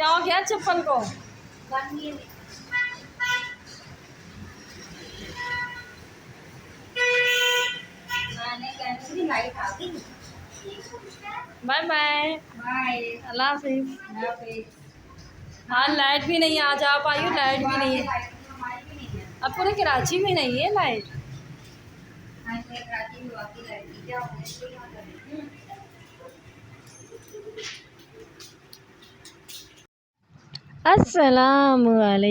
क्या हो गया चप्पल को? बाय बाय बाय, अल्लाह हाफिज़। हाँ लाइट भी नहीं, आ जा पाई लाइट भी नहीं है। अब पूरे कराची में नहीं है लाइट। अस्सलामुअलैकुम।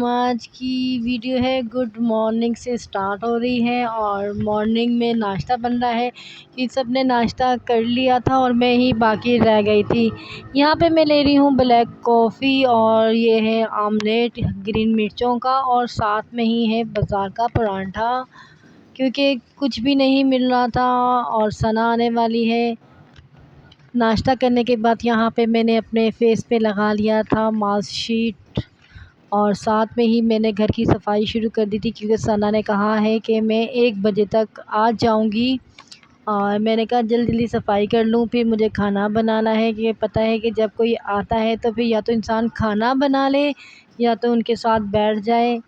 आज की वीडियो है गुड मॉर्निंग से स्टार्ट हो रही है और मॉर्निंग में नाश्ता बन रहा है कि सब ने नाश्ता कर लिया था और मैं ही बाकी रह गई थी। यहाँ पे मैं ले रही हूँ ब्लैक कॉफ़ी और ये है आमलेट ग्रीन मिर्चों का और साथ में ही है बाज़ार का परांठा, क्योंकि कुछ भी नहीं मिल रहा था और सना आने वाली है। नाश्ता करने के बाद यहाँ पे मैंने अपने फेस पे लगा लिया था मास्क शीट और साथ में ही मैंने घर की सफाई शुरू कर दी थी, क्योंकि सना ने कहा है कि मैं 1 बजे तक आ जाऊँगी और मैंने कहा जल्दी जल्दी सफाई कर लूँ, फिर मुझे खाना बनाना है। कि पता है कि जब कोई आता है तो फिर या तो इंसान खाना बना ले या तो उनके साथ बैठ जाए।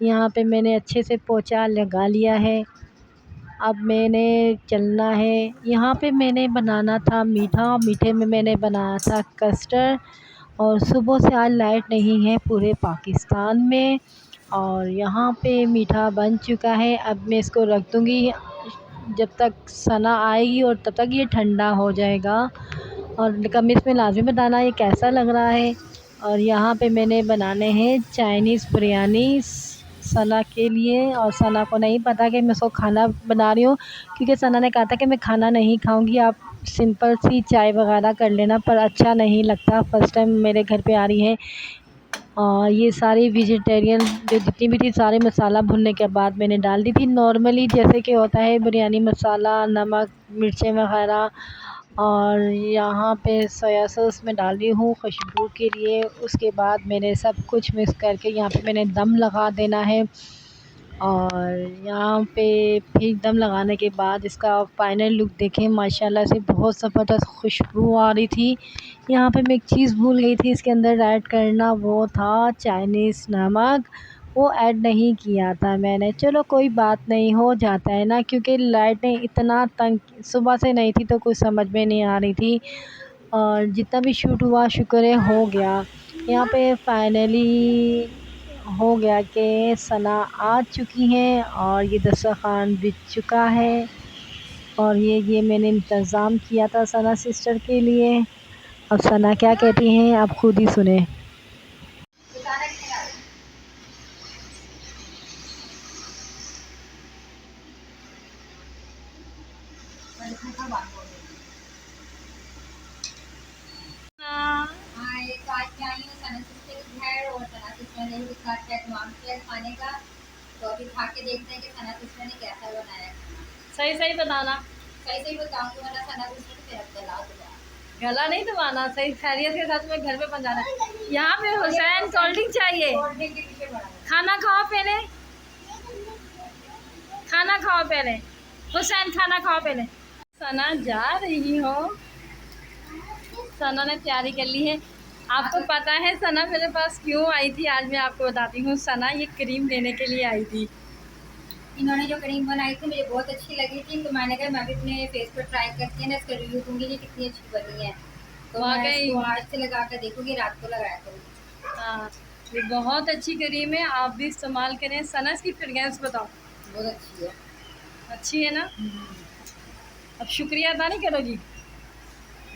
यहाँ पे मैंने अच्छे से पोछा लगा लिया है, अब मैंने चलना है। यहाँ पे मैंने बनाना था मीठा, मीठे में मैंने बनाया था कस्टर्ड और सुबह से आज लाइट नहीं है पूरे पाकिस्तान में और यहाँ पे मीठा बन चुका है। अब मैं इसको रख दूँगी जब तक सना आएगी और तब तक ये ठंडा हो जाएगा। और कमिस में लाजमी बताना ये कैसा लग रहा है। और यहाँ पे मैंने बनाने हैं चाइनीज़ बिरयानी सना के लिए और सना को नहीं पता कि मैं उसको खाना बना रही हूँ, क्योंकि सना ने कहा था कि मैं खाना नहीं खाऊंगी, आप सिंपल सी चाय वगैरह कर लेना, पर अच्छा नहीं लगता। फ़र्स्ट टाइम मेरे घर पे आ रही है और ये सारी वेजिटेरियन जो जितनी भी थी सारे मसाला भुनने के बाद मैंने डाल दी थी नॉर्मली, जैसे कि होता है बिरयानी मसाला, नमक, मिर्चें वगैरह। और यहाँ पे सोया सॉस मैं डाल रही हूँ खुशबू के लिए। उसके बाद मैंने सब कुछ मिक्स करके यहाँ पे मैंने दम लगा देना है और यहाँ पे फिर दम लगाने के बाद इसका फाइनल लुक देखें, माशाल्लाह से बहुत ज़बरदस्त खुशबू आ रही थी। यहाँ पे मैं एक चीज़ भूल गई थी इसके अंदर ऐड करना, वो था चाइनीज़ नमक, वो ऐड नहीं किया था मैंने। चलो कोई बात नहीं, हो जाता है ना, क्योंकि लाइटें इतना तंग सुबह से नहीं थी तो कुछ समझ में नहीं आ रही थी और जितना भी शूट हुआ शुक्र है हो गया। यहाँ पे फाइनली हो गया कि सना आ चुकी हैं और ये दस्तरखान बिछ चुका है और ये मैंने इंतज़ाम किया था सना सिस्टर के लिए। अब सना क्या कहती हैं आप खुद ही सुने। खाने का तो अभी खा के देखते हैं कि सना सिस्टर ने कैसा बनाया। सही सही बताना, सही सही बताऊंगी वरना सना सिस्टर फिर गला दबाना, गला नहीं दबाना, सही खैरियत के साथ में घर पे पहुंचाना। यहाँ पे हुसैन कोल्ड ड्रिंक चाहिए, खाना खाओ पहले, खाना खाओ पहले, हुसैन खाना खाओ पहले। सना जा रही हो, सना ने तैयारी कर ली है। आपको पता है सना मेरे पास क्यों आई थी? आज मैं आपको बताती हूँ। सना ये क्रीम लेने के लिए आई थी। इन्होंने जो क्रीम बनाई थी मुझे बहुत अच्छी लगी थी, तो मैंने कहा मैं भी अपने फेस पर ट्राई करती है ना, इसका रिव्यू दूंगी कि कितनी अच्छी बनी है। तो मैं इसको आज से लगा कर देखूंगी, रात को लगाया करूँगी। हाँ ये बहुत अच्छी क्रीम है, आप भी इस्तेमाल करें। सना इसकी फ्रेग्रेंस बताओ। बहुत अच्छी है। अच्छी है ना? अब शुक्रिया अदा नहीं करोगी?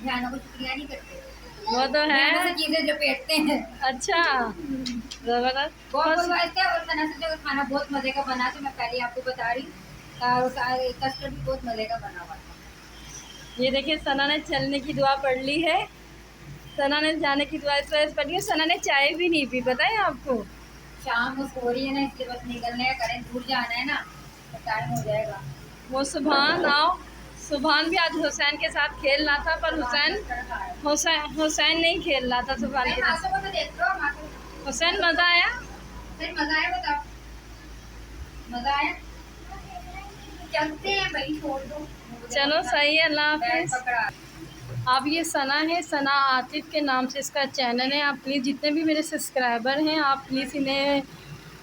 जाना को शुक्रिया नहीं करते, वो तो है चीजें जो पेटते हैं। अच्छा जबरदस्त, बहुत और सना से जो खाना बहुत मजे का बना, तो मैं पहले आपको बता रही हूँ। कस्टर्ड भी बहुत मजे का बना हुआ था। ये देखिए सना ने चलने की दुआ पढ़ ली है, सना ने जाने की दुआ इस वजह से पढ़ी है। सना ने चाय भी नहीं पी, पता है आपको? शाम उसको हो रही है ना, इसलिए बस निकलने का करें, दूर जाना है ना तो टाइम हो जाएगा। वो सुभान आओ, सुभान भी आज हुसैन के साथ खेल रहा था, पर हुसैन नहीं खेल रहा था सुभान के साथ। हुसैन मज़ा आया? मज़ा आया, बताओ मज़ा आया? चलते हैं भाई, छोड़ दो। चलो सही है, अल्लाह हाफिज़। अब ये सना है, सना आतिफ के नाम से इसका चैनल है। आप प्लीज़ जितने भी मेरे सब्सक्राइबर हैं आप प्लीज़ इन्हें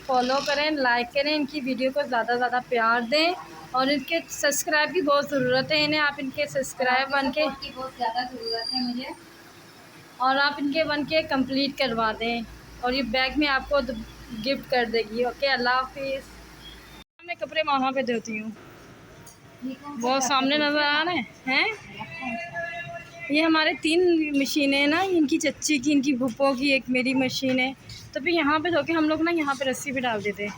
फॉलो करें, लाइक करें, इनकी वीडियो को ज़्यादा से ज़्यादा प्यार दें और इनके सब्सक्राइब की बहुत ज़रूरत है इन्हें। आप इनके सब्सक्राइब बन के की बहुत ज़्यादा ज़रूरत है मुझे, और आप इनके बन के कंप्लीट करवा दें और ये बैग में आपको गिफ्ट कर देगी। ओके, अल्लाह हाफिज़। मैं कपड़े वहाँ पे देती हूँ, बहुत सामने नज़र आ रहे हैं। ये हमारे 3 मशीनें हैं ना, इनकी चच्ची की, इनकी भुप्पो की, एक मेरी मशीन है। तो फिर यहाँ पे धो के हम लोग ना यहाँ पे रस्सी पे डाल देते हैं।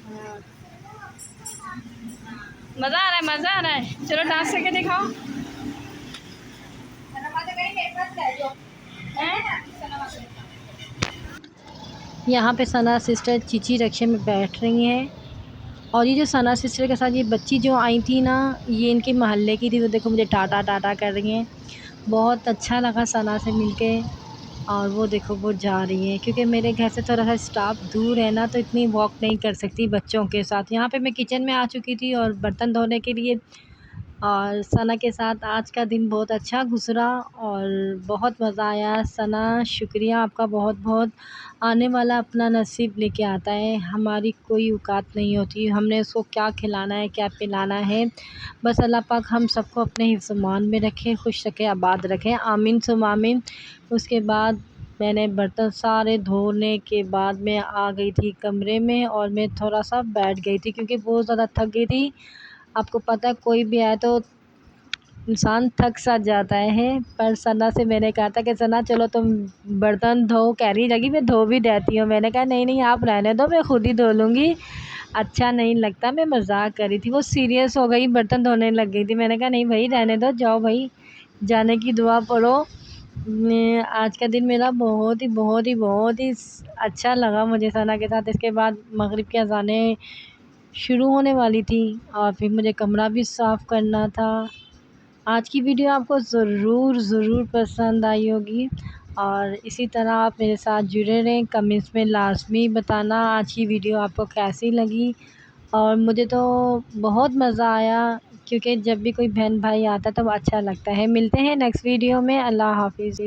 हाँ। मज़ा आ रहा है, मज़ा आ रहा है। चलो डांस करके दिखाओ। यहाँ पे सना सिस्टर चीची रक्षे में बैठ रही हैं और ये जो सना सिस्टर के साथ ये बच्ची जो आई थी ना, ये इनके मोहल्ले की थी। तो देखो मुझे टाटा टाटा कर रही हैं। बहुत अच्छा लगा सना से मिलके। और वो देखो वो जा रही है, क्योंकि मेरे घर से थोड़ा सा स्टाफ दूर है ना, तो इतनी वॉक नहीं कर सकती बच्चों के साथ। यहाँ पे मैं किचन में आ चुकी थी और बर्तन धोने के लिए। और सना के साथ आज का दिन बहुत अच्छा गुज़रा और बहुत मज़ा आया। सना शुक्रिया आपका बहुत बहुत। आने वाला अपना नसीब लेके आता है, हमारी कोई औकात नहीं होती हमने उसको क्या खिलाना है क्या पिलाना है। बस अल्लाह पाक हम सबको अपने हिफ्ज़-ए-मान में रखे, खुश रखे, आबाद रखें, आमीन सुम्मा आमीन। उसके बाद मैंने बर्तन सारे धोने के बाद मैं आ गई थी कमरे में और मैं थोड़ा-सा बैठ गई थी क्योंकि बहुत ज़्यादा थक गई थी। आपको पता है कोई भी आए तो इंसान थक सा जाता है। पर सना से मैंने कहा था कि सना चलो तुम बर्तन धो, कह रही लगी मैं धो भी देती हूँ। मैंने कहा नहीं नहीं आप रहने दो, मैं खुद ही धो लूँगी, अच्छा नहीं लगता। मैं मजाक कर रही थी, वो सीरियस हो गई, बर्तन धोने लग गई थी। मैंने कहा नहीं भाई रहने दो, जाओ भाई, जाने की दुआ पढ़ो। आज का दिन मेरा बहुत ही अच्छा लगा मुझे सना के साथ। इसके बाद मगरिब की अज़ानें शुरू होने वाली थी और फिर मुझे कमरा भी साफ़ करना था। आज की वीडियो आपको ज़रूर पसंद आई होगी और इसी तरह आप मेरे साथ जुड़े रहें। कमेंट्स में लाज़मी बताना आज की वीडियो आपको कैसी लगी। और मुझे तो बहुत मज़ा आया क्योंकि जब भी कोई बहन भाई आता है तो अच्छा लगता है। मिलते हैं नेक्स्ट वीडियो में। अल्लाह हाफ़िज़।